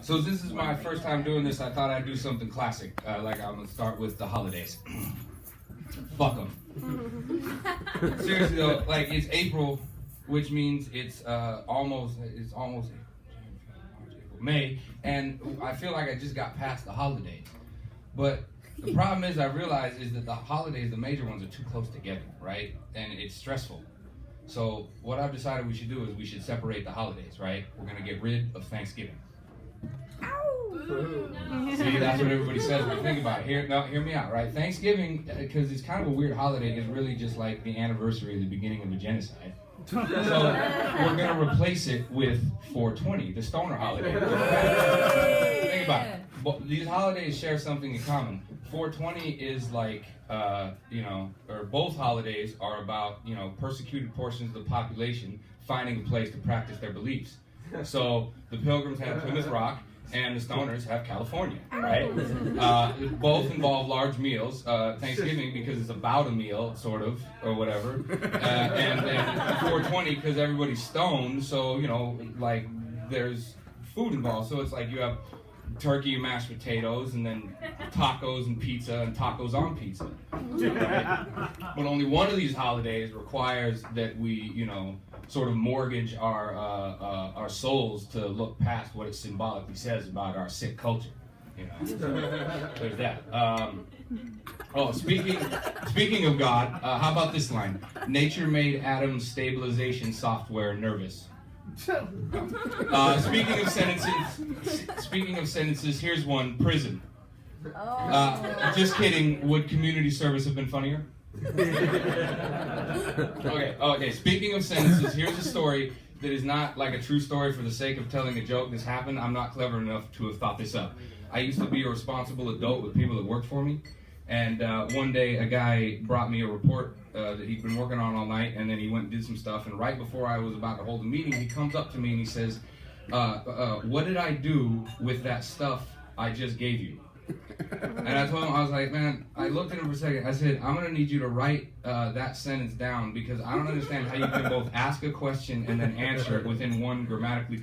So this is my first time doing this. I thought I'd do something classic. Like I'm gonna start with the holidays. Fuck them. Seriously though, like it's April, which means it's almost May, and I feel like I just got past the holidays. But the problem is, I realize is that the holidays, the major ones, are too close together, right? And it's stressful. So what I've decided we should do is we should separate the holidays, right? We're gonna get rid of Thanksgiving. See, that's what everybody says when you think about it. Hear me out, right? Thanksgiving, because it's kind of a weird holiday, is really just like the anniversary of the beginning of a genocide. So we're going to replace it with 420, the stoner holiday. Think about it. These holidays share something in common. 420 is like, or both holidays are about, persecuted portions of the population finding a place to practice their beliefs. So the Pilgrims have Plymouth Rock, and the Stoners have California, right? Both involve large meals. Thanksgiving because it's about a meal, sort of, or whatever. And 420 because everybody's stoned, so, like, there's food involved. So it's like you have turkey and mashed potatoes, and then tacos and pizza, and tacos on pizza. Right? But only one of these holidays requires that we, sort of mortgage our souls to look past what it symbolically says about our sick culture. So there's that. Speaking of God, how about this line? Nature made Adam's stabilization software nervous. Speaking of sentences, here's one: prison. Just kidding. Would community service have been funnier? Okay. Speaking of sentences, here's a story that is not like a true story for the sake of telling a joke. This happened. I'm not clever enough to have thought this up. I used to be a responsible adult with people that worked for me, and one day a guy brought me a report that he'd been working on all night, and then he went and did some stuff, and right before I was about to hold a meeting, he comes up to me and he says, what did I do with that stuff I just gave you? And I told him, I was like, man, I looked at him for a second. I said, I'm going to need you to write that sentence down, because I don't understand how you can both ask a question and then answer it within one grammatically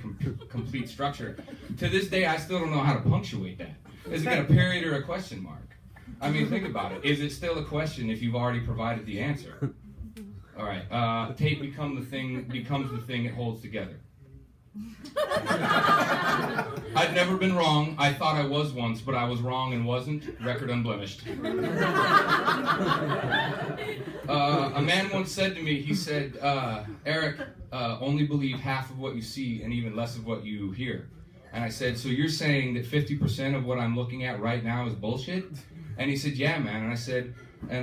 complete structure. To this day, I still don't know how to punctuate that. Is it got a period or a question mark? I mean, think about it. Is it still a question if you've already provided the answer? All right. Tape becomes the thing it holds together. I'd never been wrong. I thought I was once, but I was wrong and wasn't. Record unblemished. A man once said to me, he said, Eric, only believe half of what you see and even less of what you hear. And I said, so you're saying that 50% of what I'm looking at right now is bullshit? And he said, yeah, man. And I said,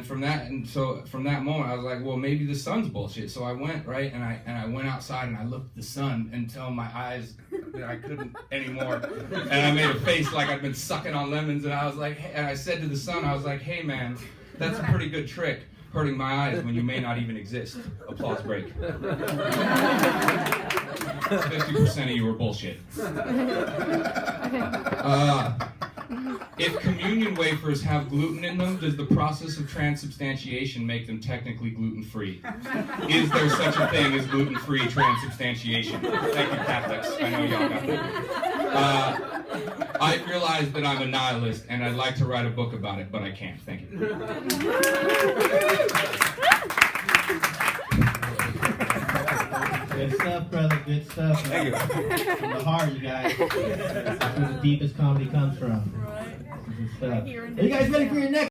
from that moment, I was like, well, maybe the sun's bullshit. So I went, right, and I went outside and I looked at the sun until my eyes, that I couldn't anymore. And I made a face like I'd been sucking on lemons, and I was like, hey, and I said to the sun, I was like, hey, man, that's a pretty good trick, hurting my eyes when you may not even exist. Applause break. 50% of you were bullshit. If communion wafers have gluten in them, does the process of transubstantiation make them technically gluten-free? Is there such a thing as gluten-free transubstantiation? Thank you, Catholics. I know y'all got that. I realize that I'm a nihilist, and I'd like to write a book about it, but I can't. Thank you. Good stuff, brother. Good stuff. Thank you. From the heart, you guys. That's where the deepest comedy comes from. Good stuff. Are you guys ready for your next?